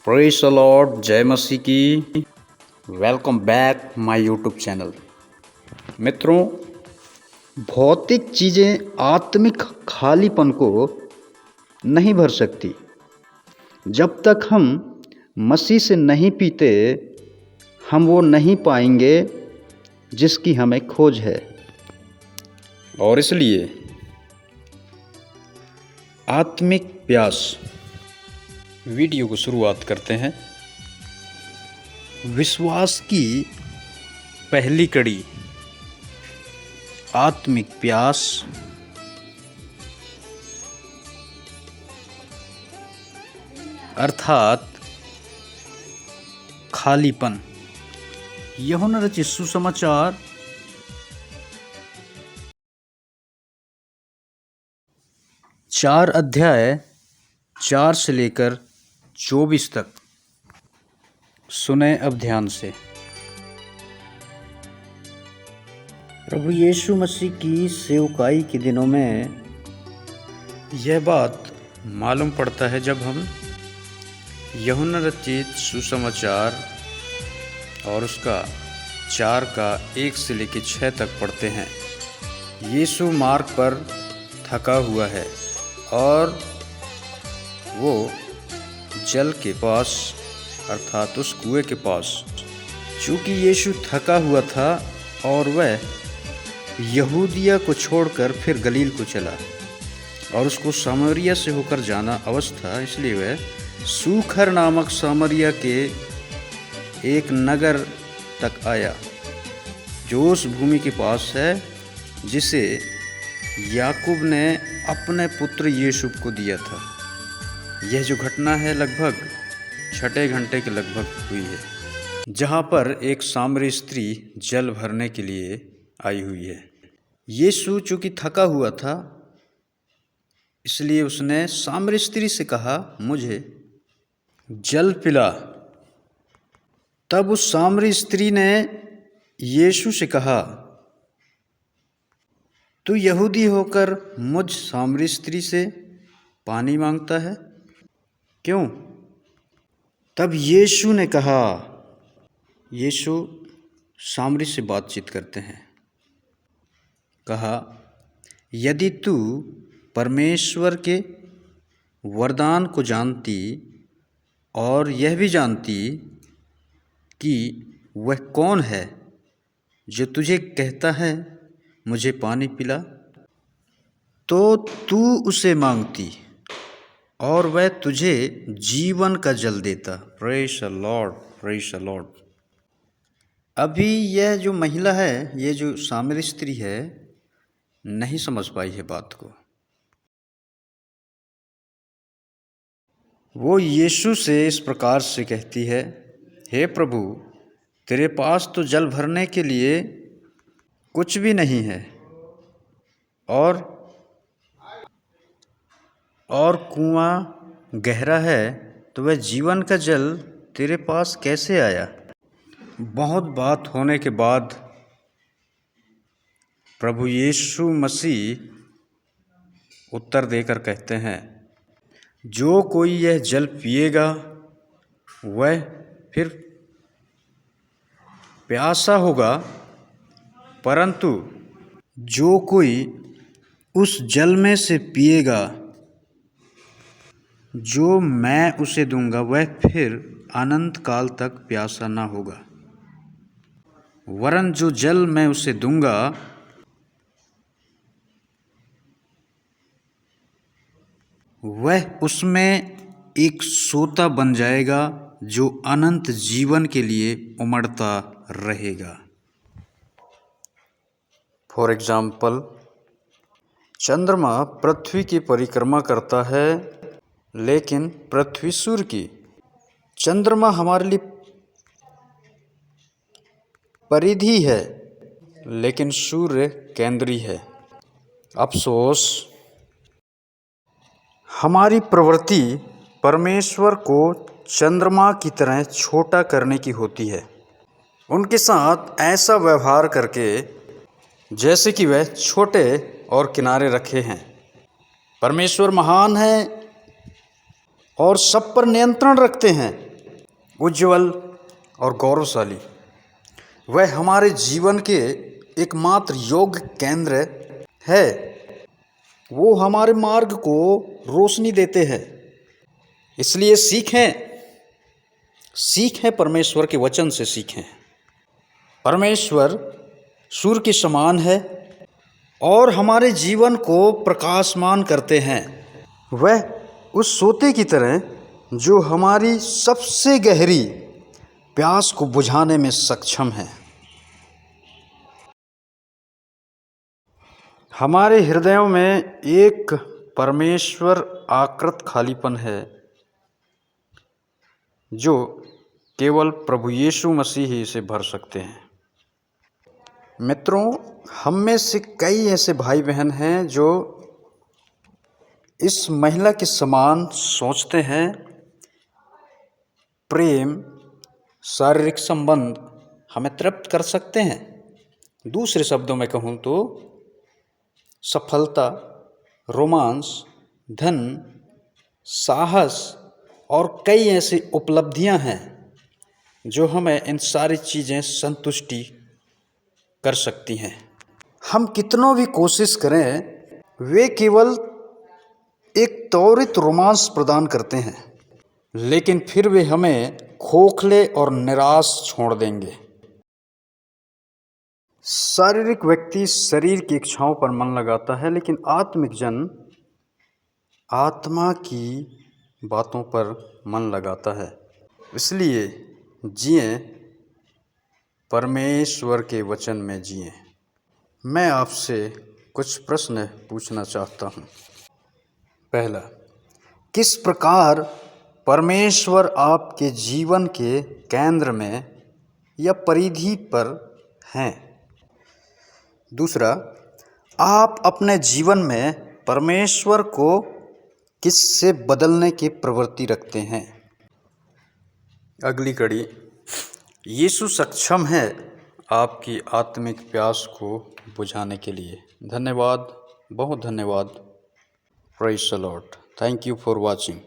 Praise the Lord, जय मसीह की। Welcome back my YouTube channel. मित्रों, भौतिक चीज़ें आत्मिक खालीपन को नहीं भर सकती। जब तक हम मसीह से नहीं पीते, हम वो नहीं पाएंगे जिसकी हमें खोज है। और इसलिए आत्मिक प्यास वीडियो को शुरुआत करते हैं। विश्वास की पहली कड़ी, आत्मिक प्यास। अर्थात खालीपन। यूहन्ना रचित सुसमाचार 4 अध्याय 4 से लेकर 24 तक सुने अब ध्यान से। प्रभु यीशु मसीह की सेवकाई के दिनों में यह बात मालूम पड़ता है जब हम यूहन्ना रचित सुसमाचार और उसका 4 का 1 से लेकर 6 तक पढ़ते हैं। यीशु मार्ग पर थका हुआ है और वो जल के पास अर्थात उस कुएं के पास, चूँकि यीशु थका हुआ था और वह यहूदिया को छोड़कर फिर गलील को चला और उसको सामरिया से होकर जाना अवश्य था, इसलिए वह सूखर नामक सामरिया के एक नगर तक आया जो उस भूमि के पास है जिसे याकूब ने अपने पुत्र यूसुफ को दिया था। यह जो घटना है लगभग 6 घंटे के लगभग हुई है, जहाँ पर एक सामरी स्त्री जल भरने के लिए आई हुई है। यीशु चूँकि थका हुआ था इसलिए उसने सामरी स्त्री से कहा, मुझे जल पिला। तब उस सामरी स्त्री ने यीशु से कहा, तू यहूदी होकर मुझ सामरी स्त्री से पानी मांगता है, क्यों? तब यीशु ने कहा, यीशु सामरी से बातचीत करते हैं, कहा, यदि तू परमेश्वर के वरदान को जानती और यह भी जानती कि वह कौन है जो तुझे कहता है मुझे पानी पिला, तो तू उसे मांगती और वह तुझे जीवन का जल देता। Praise the Lord, praise the Lord. अभी यह जो महिला है, ये जो सामरी स्त्री है, नहीं समझ पाई है बात को। वो यीशु से इस प्रकार से कहती है, हे प्रभु, तेरे पास तो जल भरने के लिए कुछ भी नहीं है और कुआं गहरा है, तो वह जीवन का जल तेरे पास कैसे आया? बहुत बात होने के बाद प्रभु यीशु मसीह उत्तर देकर कहते हैं, जो कोई यह जल पिएगा वह फिर प्यासा होगा, परंतु जो कोई उस जल में से पिएगा जो मैं उसे दूंगा वह फिर अनंत काल तक प्यासा ना होगा, वरन जो जल मैं उसे दूंगा वह उसमें एक सोता बन जाएगा जो अनंत जीवन के लिए उमड़ता रहेगा। फॉर एग्जाम्पल, चंद्रमा पृथ्वी की परिक्रमा करता है, लेकिन पृथ्वी सूर्य की। चंद्रमा हमारे लिए परिधि है, लेकिन सूर्य केंद्रीय है। अफसोस, हमारी प्रवृत्ति परमेश्वर को चंद्रमा की तरह छोटा करने की होती है, उनके साथ ऐसा व्यवहार करके जैसे कि वह छोटे और किनारे रखे हैं। परमेश्वर महान है और सब पर नियंत्रण रखते हैं, उज्ज्वल और गौरवशाली। वह हमारे जीवन के एकमात्र योग्य केंद्र है। वो हमारे मार्ग को रोशनी देते हैं। इसलिए सीखें परमेश्वर के वचन से सीखें। परमेश्वर सूर्य के समान है और हमारे जीवन को प्रकाशमान करते हैं। वह उस सोते की तरह जो हमारी सबसे गहरी प्यास को बुझाने में सक्षम है। हमारे हृदयों में एक परमेश्वर आकृत खालीपन है जो केवल प्रभु यीशु मसीह ही इसे भर सकते हैं। मित्रों, हम में से कई ऐसे भाई बहन हैं जो इस महिला के समान सोचते हैं। प्रेम, शारीरिक संबंध हमें तृप्त कर सकते हैं। दूसरे शब्दों में कहूँ तो सफलता, रोमांस, धन, साहस और कई ऐसी उपलब्धियां हैं जो हमें इन सारी चीज़ें संतुष्टि कर सकती हैं। हम कितनों भी कोशिश करें, वे केवल एक त्वरित रोमांस प्रदान करते हैं, लेकिन फिर वे हमें खोखले और निराश छोड़ देंगे। शारीरिक व्यक्ति शरीर की इच्छाओं पर मन लगाता है, लेकिन आत्मिक जन आत्मा की बातों पर मन लगाता है। इसलिए जिएं परमेश्वर के वचन में जिएं। मैं आपसे कुछ प्रश्न पूछना चाहता हूँ। पहला, किस प्रकार परमेश्वर आपके जीवन के केंद्र में या परिधि पर हैं? दूसरा, आप अपने जीवन में परमेश्वर को किससे बदलने की प्रवृत्ति रखते हैं? अगली कड़ी, यीशु सक्षम है आपकी आत्मिक प्यास को बुझाने के लिए। धन्यवाद, बहुत धन्यवाद। Praise the Lord. Thank you for watching.